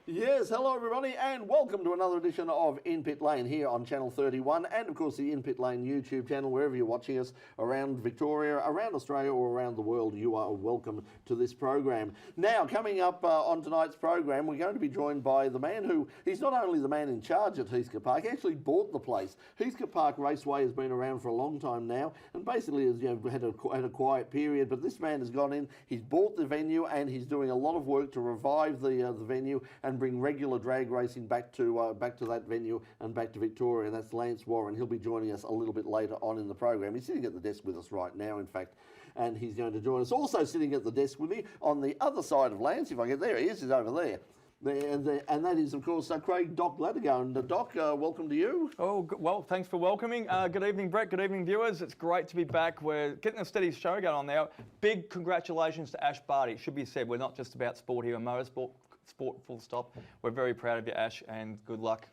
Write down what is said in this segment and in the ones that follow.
Yes, hello everybody and welcome to another edition of In Pit Lane here on Channel 31 and of course the In Pit Lane YouTube channel. Wherever you're watching us around Victoria, around Australia or around the world, you are welcome to this program. Now, coming up on tonight's program, we're going to be joined by the man who, he's not only the man in charge at Heathcote Park, he actually bought the place. Heathcote Park Raceway has been around for a long time now and basically has had a quiet period, but this man has gone in, he's bought the venue and he's doing a lot of work to revive the venue and bring regular drag racing back to that venue and back to Victoria. And that's Lance Warren. He'll be joining us a little bit later on in the program. He's sitting at the desk with us right now, in fact, and he's going to join us. Also sitting at the desk with me on the other side of Lance, if I get there, he is, he's over there. And that is, of course, Craig Doc Latigo. And Doc, welcome to you. Oh, well, thanks for welcoming. Good evening, Brett. Good evening, viewers. It's great to be back. We're getting a steady show going on now. Big congratulations to Ash Barty. It should be said, we're not just about sport here and motorsport, sport full stop. We're very proud of you, Ash, and good luck.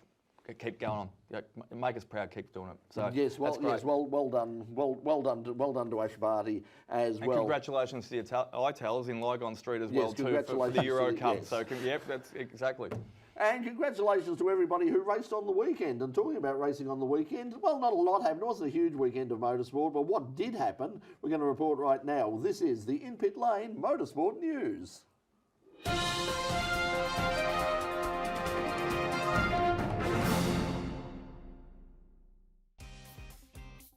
Keep going on. Yeah, make us proud. Keep doing it. So yes, well done to Ash Barty as and well. Congratulations to the Itals in Lygon Street as well too for the Euro Cup. Yes. So yep, that's exactly. And congratulations to everybody who raced on the weekend. And talking about racing on the weekend, well, not a lot happened. It wasn't a huge weekend of motorsport, but what did happen, we're going to report right now. This is the In Pit Lane Motorsport News.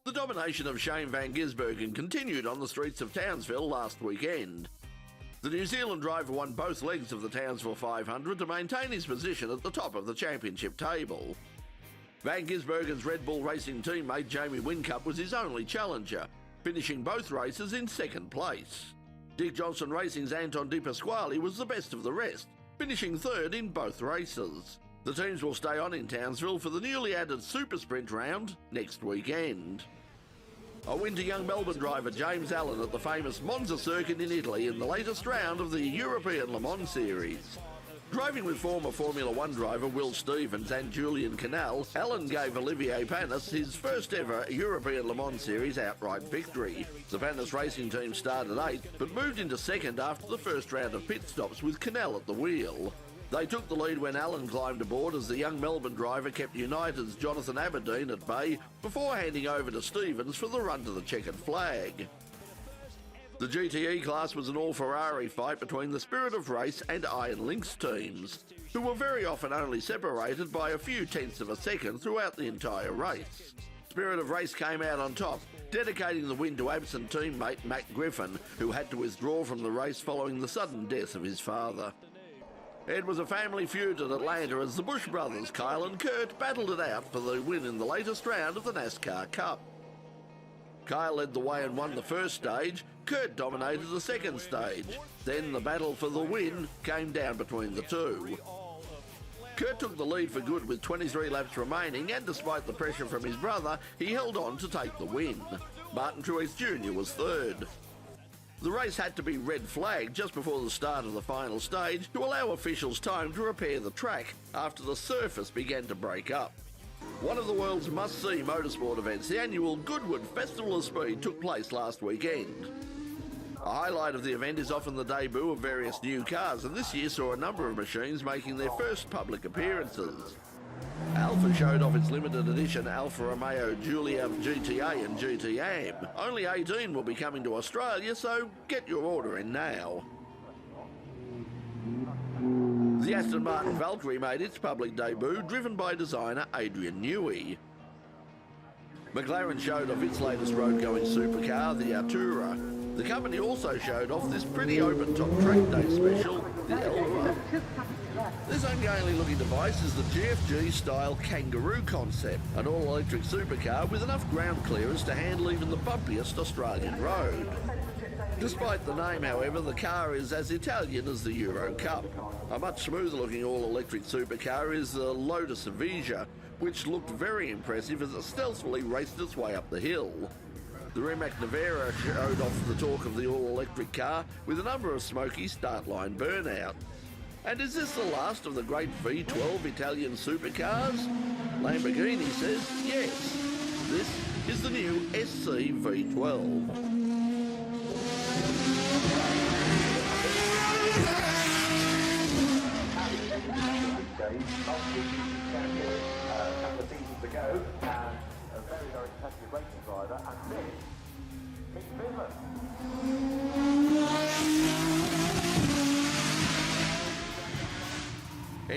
The domination of Shane van Gisbergen continued on the streets of Townsville last weekend. The New Zealand driver won both legs of the Townsville 500 to maintain his position at the top of the championship table. Van Gisbergen's Red Bull Racing teammate Jamie Whincup was his only challenger, finishing both races in second place. Dick Johnson Racing's Anton Di Pasquale was the best of the rest, finishing third in both races. The teams will stay on in Townsville for the newly added Super Sprint round next weekend. A win to young Melbourne driver James Allen at the famous Monza circuit in Italy in the latest round of the European Le Mans Series. Driving with former Formula One driver Will Stevens and Julian Canal, Allen gave Olivier Panis his first ever European Le Mans Series outright victory. The Panis racing team started 8th, but moved into 2nd after the first round of pit stops with Canal at the wheel. They took the lead when Allen climbed aboard as the young Melbourne driver kept United's Jonathan Aberdeen at bay before handing over to Stevens for the run to the checkered flag. The GTE class was an all-Ferrari fight between the Spirit of Race and Iron Lynx teams, who were very often only separated by a few tenths of a second throughout the entire race. Spirit of Race came out on top, dedicating the win to absent teammate Matt Griffin, who had to withdraw from the race following the sudden death of his father. It was a family feud at Atlanta as the Bush brothers, Kyle and Kurt, battled it out for the win in the latest round of the NASCAR Cup. Kyle led the way and won the first stage, Kurt dominated the second stage. Then the battle for the win came down between the two. Kurt took the lead for good with 23 laps remaining, and despite the pressure from his brother, he held on to take the win. Martin Truex Jr. was third. The race had to be red flagged just before the start of the final stage to allow officials time to repair the track after the surface began to break up. One of the world's must-see motorsport events, the annual Goodwood Festival of Speed, took place last weekend. A highlight of the event is often the debut of various new cars, and this year saw a number of machines making their first public appearances. Alfa showed off its limited edition Alfa Romeo Giulia GTA and GT-AM. Only 18 will be coming to Australia, so get your order in now. The Aston Martin Valkyrie made its public debut, driven by designer Adrian Newey. McLaren showed off its latest road-going supercar, the Artura. The company also showed off this pretty open-top track day special, the Elva. This ungainly-looking device is the GFG-style Kangaroo concept, an all-electric supercar with enough ground clearance to handle even the bumpiest Australian road. Despite the name, however, the car is as Italian as the Euro Cup. A much smoother-looking all-electric supercar is the Lotus Evija, which looked very impressive as it stealthily raced its way up the hill. The Rimac Nevera showed off the torque of the all-electric car with a number of smoky start-line burnout. And is this the last of the great V12 Italian supercars? Lamborghini says yes. This is the new SC V12.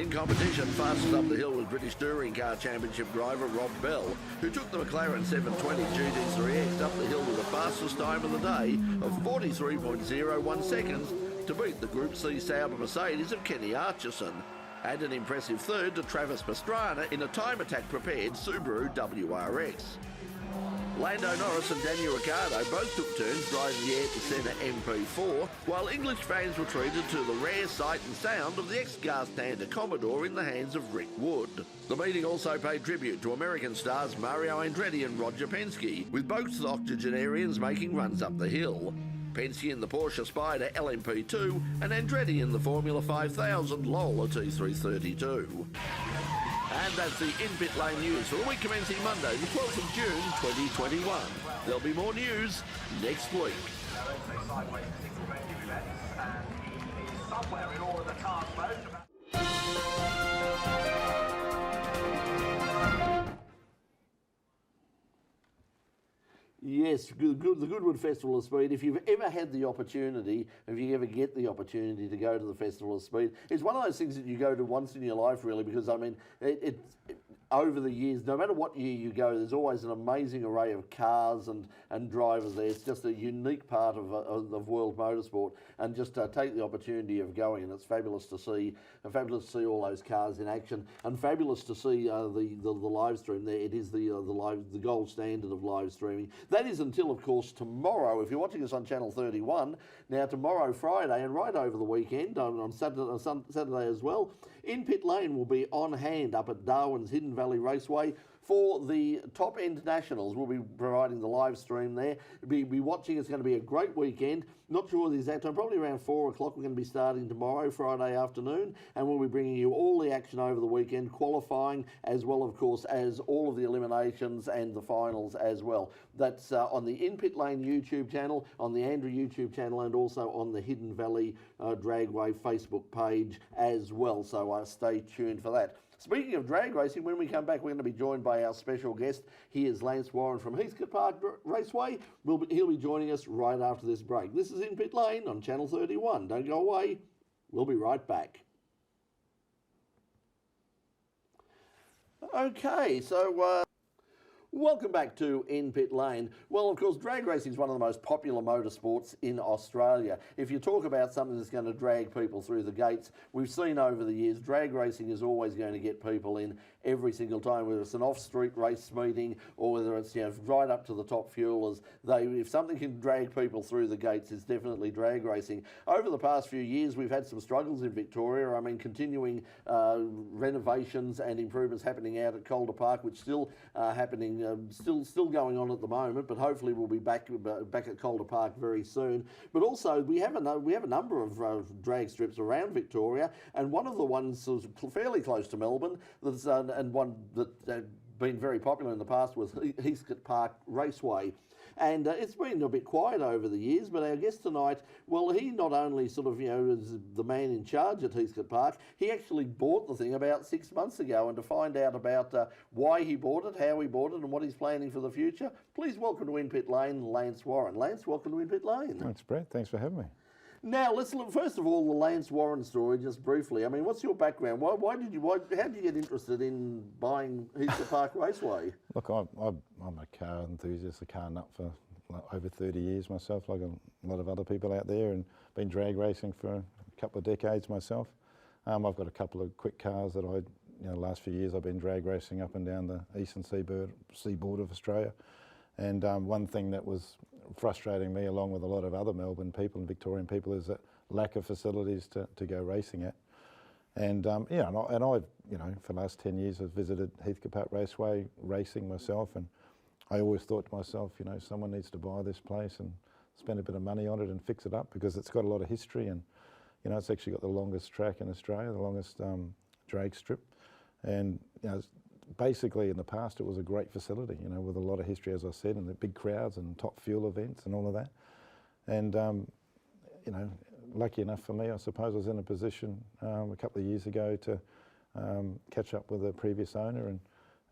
In competition, fastest up the hill was British Touring Car Championship driver Rob Bell, who took the McLaren 720 GT3X up the hill with the fastest time of the day of 43.01 seconds to beat the Group C Sauber Mercedes of Kenny Archerson, and an impressive third to Travis Pastrana in a time attack prepared Subaru WRX. Lando Norris and Daniel Ricciardo both took turns driving the Air to Centre MP4, while English fans were treated to the rare sight and sound of the ex-gas tander Commodore in the hands of Rick Wood. The meeting also paid tribute to American stars Mario Andretti and Roger Penske, with both octogenarians making runs up the hill. Penske in the Porsche Spyder LMP2 and Andretti in the Formula 5000 Lola T332. And that's the In-Pit Lane news for the week commencing Monday, the 12th of June 2021. There'll be more news next week. Yes, the Goodwood Festival of Speed. If you've ever had the opportunity, if you ever get the opportunity to go to the Festival of Speed, it's one of those things that you go to once in your life, really, because, I mean, over the years, no matter what year you go, there's always an amazing array of cars and drivers there. It's just a unique part of world motorsport, and just take the opportunity of going, and it's fabulous to see all those cars in action, and fabulous to see the live stream there. It is the gold standard of live streaming. That is until, of course, tomorrow. If you're watching us on Channel 31, now tomorrow, Friday, and right over the weekend, on Saturday as well, In-Pit Lane will be on hand up at Darwin's Hidden Valley Raceway for the top end nationals. We'll be providing the live stream there. Be watching. It's going to be a great weekend. Not sure the exact time, probably around 4 o'clock. We're going to be starting tomorrow, Friday afternoon, and we'll be bringing you all the action over the weekend, qualifying, as well, of course, as all of the eliminations and the finals as well. That's on the In-Pit Lane YouTube channel, on the Andrew YouTube channel, and also on the Hidden Valley Dragway Facebook page as well. So stay tuned for that. Speaking of drag racing, when we come back, we're going to be joined by our special guest. He is Lance Warren from Heathcote Park Raceway. He'll be joining us right after this break. This is In-Pit Lane on Channel 31. Don't go away. We'll be right back. Okay, so welcome back to In-Pit Lane. Well, of course, drag racing is one of the most popular motorsports in Australia. If you talk about something that's going to drag people through the gates, we've seen over the years, drag racing is always going to get people in every single time, whether it's an off-street race meeting or whether it's, you know, right up to the top fuelers. If something can drag people through the gates, it's definitely drag racing. Over the past few years, we've had some struggles in Victoria. I mean, continuing renovations and improvements happening out at Calder Park, which still happening, still going on at the moment. But hopefully, we'll be back at Calder Park very soon. But also, we have a number of drag strips around Victoria, and one of the ones was fairly close to Melbourne. That's and one that had been very popular in the past was Heathcote Park Raceway. And it's been a bit quiet over the years, but our guest tonight, well, he not only sort of, you know, is the man in charge at Heathcote Park, he actually bought the thing about 6 months ago. And to find out about why he bought it, how he bought it, and what he's planning for the future, please welcome to In-Pit Lane, Lance Warren. Lance, welcome to In-Pit Lane. Thanks, Brett. Thanks for having me. Now, let's look, first of all, the Lance Warren story, just briefly. I mean, what's your background? How did you get interested in buying Heathcote Park Raceway? Look, I'm a car enthusiast, a car nut for over 30 years myself, like a lot of other people out there, and been drag racing for a couple of decades myself. I've got a couple of quick cars that last few years I've been drag racing up and down the eastern seaboard of Australia. And one thing that was frustrating me, along with a lot of other Melbourne people and Victorian people, is that lack of facilities to go racing at. And I've, for the last 10 years I've visited Heathcote Park Raceway racing myself, and I always thought to myself, someone needs to buy this place and spend a bit of money on it and fix it up, because it's got a lot of history, and it's actually got the longest track in Australia, the longest drag strip. And basically in the past it was a great facility, with a lot of history, as I said, and the big crowds and top fuel events and all of that. And lucky enough for me, I suppose, I was in a position a couple of years ago to catch up with the previous owner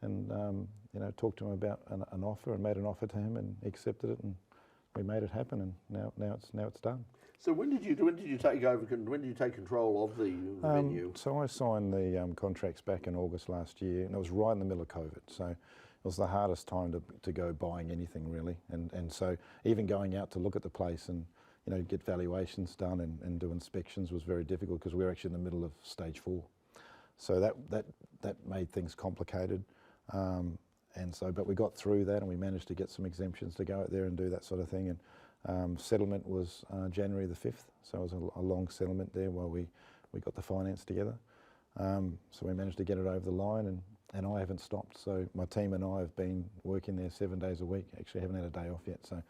and talk to him about an offer, and made an offer to him, and he accepted it, and we made it happen, and now it's done. So when did you take over? When did you take control of the venue? So I signed the contracts back in August last year, and it was right in the middle of COVID. So it was the hardest time to go buying anything really, and so even going out to look at the place and get valuations done and do inspections was very difficult because we were actually in the middle of stage 4. So that made things complicated. And so, but we got through that and we managed to get some exemptions to go out there and do that sort of thing. And settlement was January the 5th, so it was a long settlement there while we got the finance together. So we managed to get it over the line, and I haven't stopped. So my team and I have been working there 7 days a week. Actually, haven't had a day off yet. So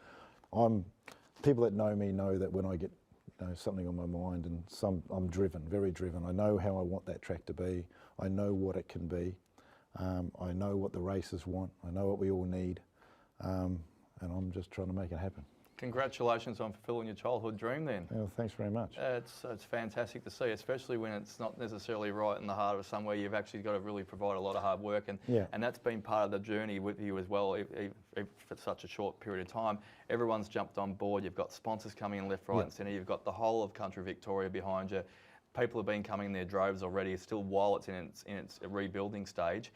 people that know me know that when I get something on my mind, and I'm driven, very driven. I know how I want that track to be. I know what it can be. I know what the racers want. I know what we all need, and I'm just trying to make it happen. Congratulations on fulfilling your childhood dream then. Well, thanks very much. It's fantastic to see, especially when it's not necessarily right in the heart of somewhere. You've actually got to really provide a lot of hard work, and that's been part of the journey with you as well, if for such a short period of time. Everyone's jumped on board. You've got sponsors coming in left, right and centre. You've got the whole of country Victoria behind you. People have been coming in their droves already, still while it's in its rebuilding stage.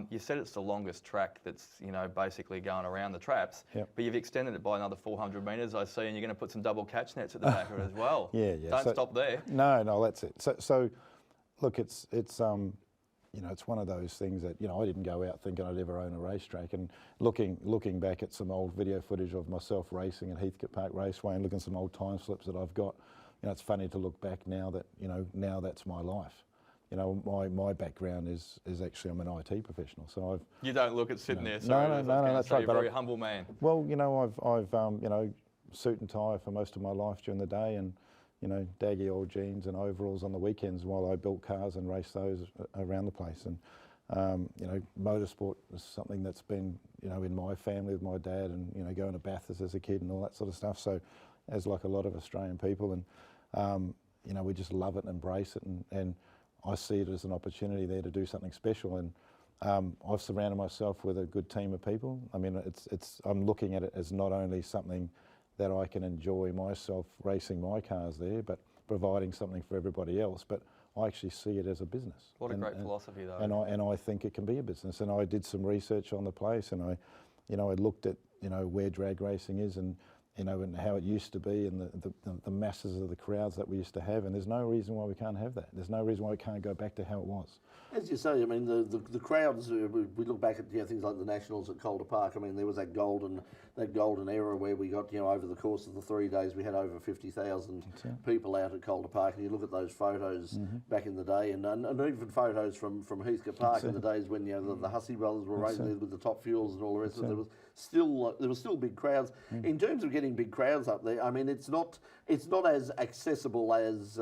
You said it's the longest track that's basically going around the traps, but you've extended it by another 400 metres, I see, and you're going to put some double catch nets at the back of it as well. Don't stop there. No, that's it. So look, it's it's one of those things that I didn't go out thinking I'd ever own a racetrack, and looking back at some old video footage of myself racing at Heathcote Park Raceway and looking at some old time slips that I've got, it's funny to look back now that now that's my life. My background is actually I'm an IT professional, so You don't look at sitting there. Sorry, no, that's right. You're a very humble man. Well, I've suit and tie for most of my life during the day, and daggy old jeans and overalls on the weekends while I built cars and raced those around the place. And motorsport is something that's been in my family with my dad, and going to Bathurst as a kid and all that sort of stuff. So, as like a lot of Australian people, and we just love it and embrace it, and I see it as an opportunity there to do something special, and I've surrounded myself with a good team of people. I mean, I'm looking at it as not only something that I can enjoy myself racing my cars there, but providing something for everybody else. But I actually see it as a business. What a great philosophy, though. And I think it can be a business. And I did some research on the place, and I looked at where drag racing is, and and how it used to be, and the masses of the crowds that we used to have, and there's no reason why we can't have that. There's no reason why we can't go back to how it was. As you say, I mean, the crowds, we look back at things like the Nationals at Calder Park. I mean, there was that golden era where we got, over the course of the 3 days, we had over 50,000 people out at Calder Park. And you look at those photos back in the day, and even photos from Heathcote Park in the days when the Hussey brothers were racing there with the top fuels and all the rest of it. There was still big crowds. In terms of getting big crowds up there, I mean, it's not as accessible as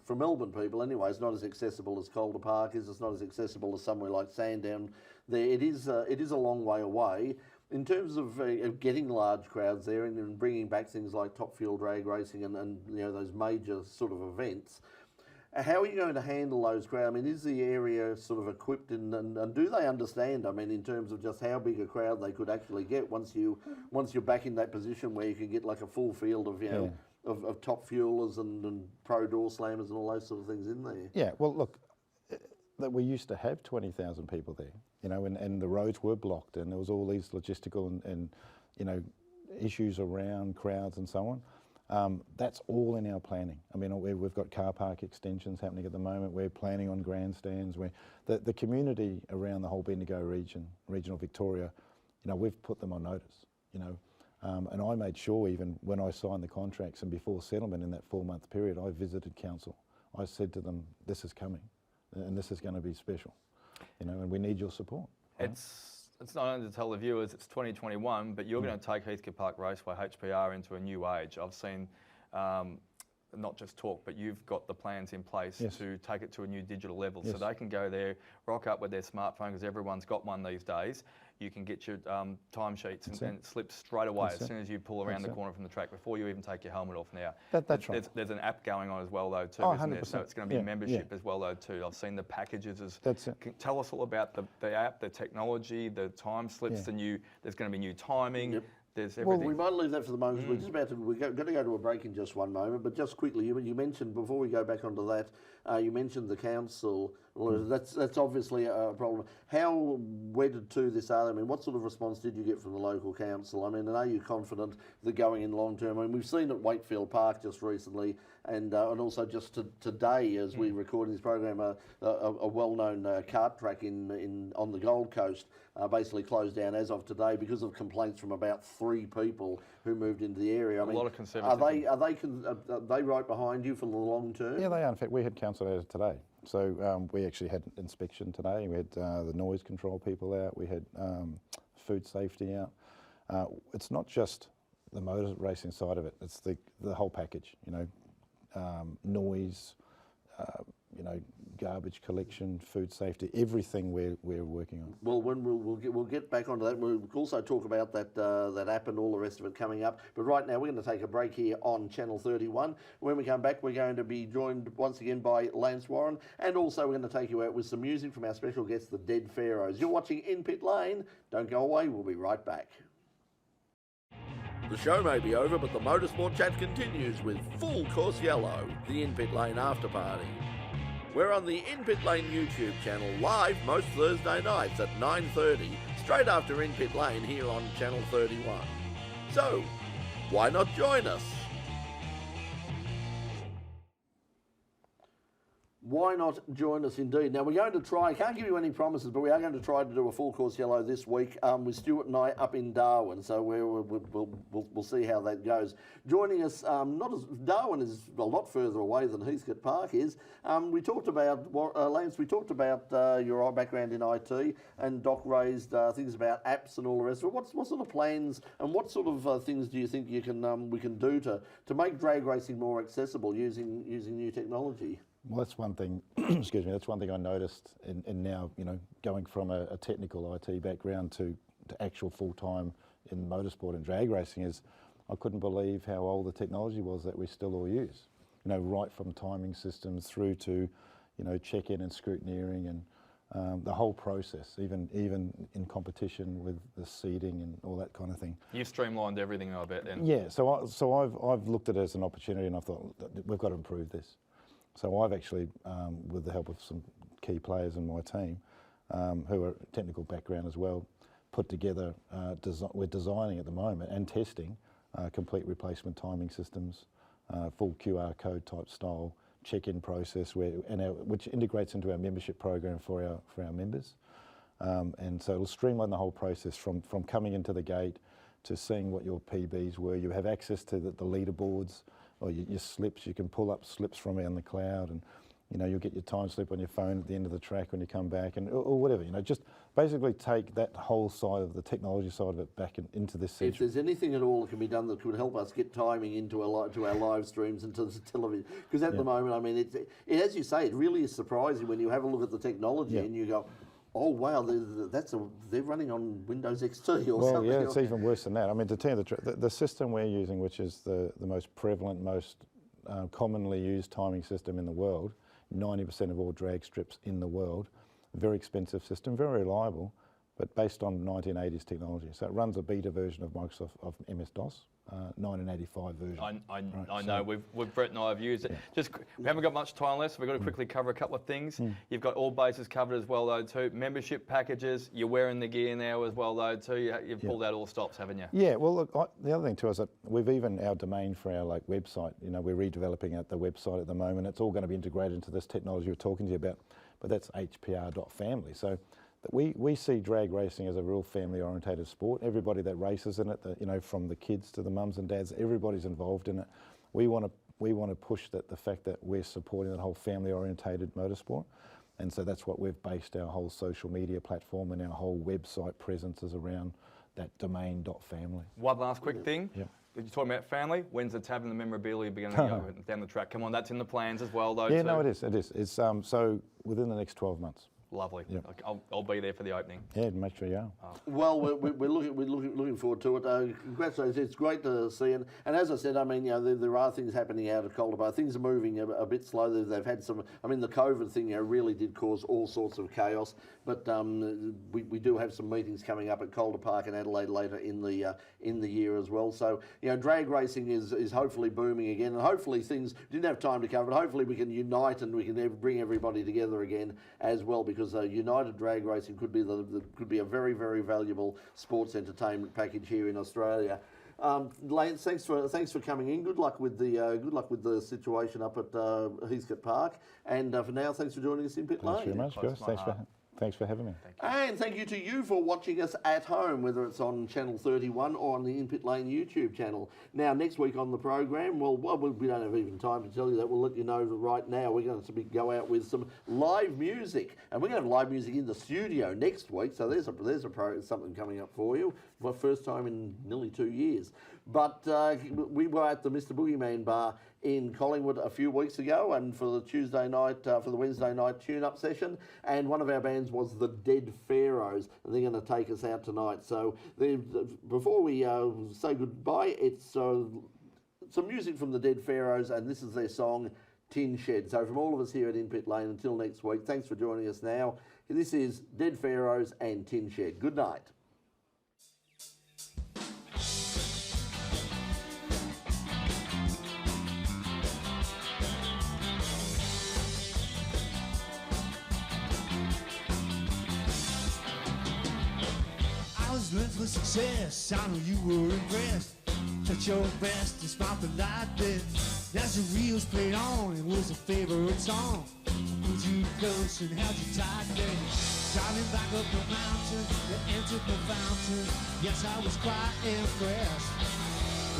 for Melbourne people anyway. It's not as accessible as Calder Park is. It's not as accessible as somewhere like Sandown. There, it is a long way away. In terms of getting large crowds there and bringing back things like top fuel drag racing and those major sort of events. How are you going to handle those crowds? I mean, is the area sort of equipped and do they understand, I mean, in terms of just how big a crowd they could actually get once you're back in that position where you can get like a full field of, of top fuelers and pro door slammers and all those sort of things in there? Yeah, well, look, that we used to have 20,000 people there, and the roads were blocked, and there was all these logistical and issues around crowds and so on. That's all in our planning. I mean, we've got car park extensions happening at the moment. We're planning on grandstands. The community around the whole Bendigo region, regional Victoria, we've put them on notice, and I made sure even when I signed the contracts and before settlement in that 4-month period, I visited council. I said to them, this is coming and this is going to be special, and we need your support. It's not only to tell the viewers it's 2021, but you're going to take Heathcote Park Raceway, HPR, into a new age. I've seen not just talk, but you've got the plans in place to take it to a new digital level. So they can go there, rock up with their smartphone, because everyone's got one these days. You can get your timesheets and slips straight away as soon as you pull around the corner from the track, before you even take your helmet off now. That's right. There's an app going on as well, though, too, isn't there? So it's going to be membership as well, though, too. I've seen the packages. Tell us all about the app, the technology, the time slips, there's going to be new timing. there's Well, everything. we might leave that for the moment. We're just about to. We're going to go to a break in just one moment. But just quickly, you mentioned before we go back onto that, you mentioned the council. Well, that's obviously a problem. How wedded to this are they? I mean, what sort of response did you get from the local council? I mean, and are you confident they're going in long term? I mean, we've seen at Wakefield Park just recently, and also just today, as we record this program, a well-known kart track on the Gold Coast basically closed down as of today because of complaints from about 3 people who moved into the area. I mean, lot of conservatism. are they right behind you for the long term? Yeah, they are. In fact, we had council out today. So we actually had inspection today. We had the noise control people out. We had food safety out. It's not just the motor racing side of it. It's the whole package. Noise, garbage collection, food safety, everything we're working on. Well, when we'll get back onto that. We'll also talk about that app and all the rest of it coming up. But right now, we're going to take a break here on Channel 31. When we come back, we're going to be joined once again by Lance Warren, and also we're going to take you out with some music from our special guest, the Dead Pharaohs. You're watching In Pit Lane. Don't go away. We'll be right back. The show may be over, but the motorsport chat continues with Full Course Yellow, the In Pit Lane after party. We're on the In Pit Lane YouTube channel live most Thursday nights at 9:30, straight after In Pit Lane here on Channel 31. So, why not join us? Why not join us indeed? Now, we're going to try, I can't give you any promises, but we are going to try to do a full course yellow this week with Stuart and I up in Darwin. So we'll see how that goes. Joining us, Darwin is a lot further away than Heathcote Park is. We talked about, Lance, your background in IT, and Doc raised things about apps and all the rest of it. What sort of plans and what sort of things do you think we can do to make drag racing more accessible using new technology? Well, that's one thing. Excuse me. That's one thing I noticed in now, going from a technical IT background to actual full time in motorsport and drag racing is, I couldn't believe how old the technology was that we still all use. Right from timing systems through to, check-in and scrutineering and the whole process, even in competition with the seeding and all that kind of thing. You've streamlined everything, I bet. Then. Yeah. So I've looked at it as an opportunity, and I thought we've got to improve this. So I've actually, with the help of some key players in my team, who are technical background as well, put together, we're designing at the moment and testing complete replacement timing systems, full QR code type style check-in process, which integrates into our membership program for our members. And so it'll streamline the whole process from coming into the gate to seeing what your PBs were. You have access to the leaderboards, or your slips. You can pull up slips from out in the cloud, and you'll get your time slip on your phone at the end of the track when you come back, or whatever. Just basically take that whole side of the technology side of it back into this century. If there's anything at all that can be done that could help us get timing into our live streams and to the television, because at the moment, I mean, as you say, it really is surprising when you have a look at the technology and you go, oh wow, they're running on Windows XT or something. Well, yeah, it's even worse than that. I mean, to tell you the truth, the system we're using, which is the most prevalent, most commonly used timing system in the world, 90% of all drag strips in the world, very expensive system, very reliable, but based on 1980s technology. So it runs a beta version of Microsoft of MS-DOS, 1985 version. I know. We've Brett and I have used it. Yeah. We haven't got much time left, so we've got to quickly cover a couple of things. You've got all bases covered as well, though, too. Membership packages. You're wearing the gear now as well, though, too. You've pulled out all stops, haven't you? Yeah. Well, look, the other thing too is that we've even our domain for our website. We're redeveloping the website at the moment. It's all going to be integrated into this technology we're talking to you about. But that's hpr.family. So we see drag racing as a real family-orientated sport. Everybody that races in it, from the kids to the mums and dads, everybody's involved in it. We want to push the fact that we're supporting that whole family-orientated motorsport, and so that's what we've based our whole social media platform and our whole website presence is around that domain.family. One last quick thing. Yeah. You're talking about family. When's the tab and the memorabilia beginning to go down the track? Come on, that's in the plans as well, though. Yeah, too. no, it is. It's so within the next 12 months. Lovely. Yep. I'll be there for the opening. Yeah, make sure you are. Well, we're looking forward to it. Congratulations! It's great to see, and as I said, I mean, you know, there are things happening out of Calder Bar. Things are moving a bit slowly. They've had some. I mean, the COVID thing, you know, really did cause all sorts of chaos. But we do have some meetings coming up at Calder Park in Adelaide later in the year as well. So you know, drag racing is hopefully booming again, and hopefully things didn't have time to cover it. Hopefully we can unite and we can bring everybody together again as well, because united drag racing could be a very, very valuable sports entertainment package here in Australia. Lance, thanks for coming in. Good luck with the situation up at Heathcote Park. And for now, thanks for joining us in Pit Lane. Thanks very much, guys. Thanks for having me. And thank you to you for watching us at home, whether it's on Channel 31 or on the In Pit Lane YouTube channel. Now, next week on the program, well, we don't have even time to tell you that. We'll let you know right now. We're going to go out with some live music, and we're going to have live music in the studio next week. So there's something coming up for you for the first time in nearly 2 years. But we were at the Mr Boogie Man Bar in Collingwood a few weeks ago, and for the Wednesday night tune-up session, and one of our bands was the Dead Pharaohs, and they're going to take us out tonight. So before we say goodbye, it's some music from the Dead Pharaohs, and this is their song Tin Shed. So from all of us here at In Pit Lane, until next week, thanks for joining us now. This is Dead Pharaohs and Tin Shed. Good night. Meant for success, I know you were impressed. Touch your best and smile for light bit. As the reels played on, it was a favorite song. Pulled you close and held you tight then. Driving back up the mountain, you entered the fountain. Yes, I was quite impressed.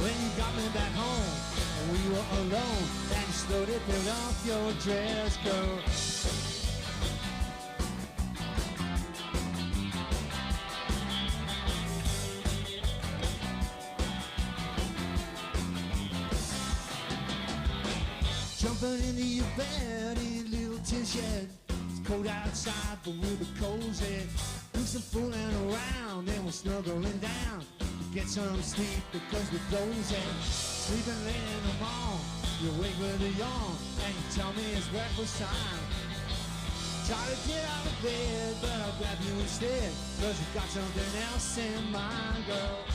When you got me back home, and we were alone, and you slowly pulled off your dress, girl. Jumping into your bed in a little tin shed. It's cold outside, but we'll be cozy. Do some fooling around, and we're snuggling down to get some sleep because we're dozy. Sleeping late in the morning, you wake with a yawn, and you tell me it's breakfast time. Try to get out of bed, but I'll grab you instead, cause you got something else in mind, girl.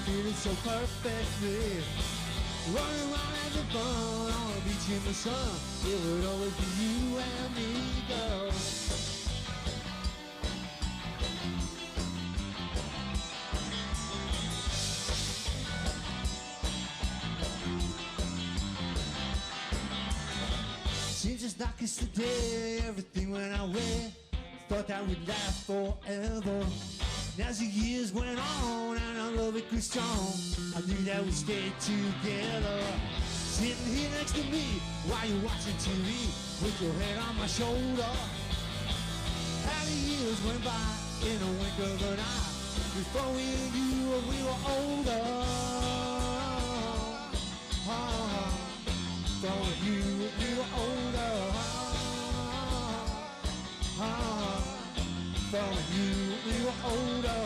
Feeling so perfectly, running around having fun on the beach in the sun. It would always be you and me, girl. Seems just like yesterday, everything went our way. Thought that would last forever. As the years went on and our love it grew strong, I knew that we'd stay together. Sitting here next to me while you're watching TV with your head on my shoulder. How the years went by in a wink of an eye. Before we knew we were older. Before you we were older. Before you we were older.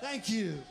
Thank you.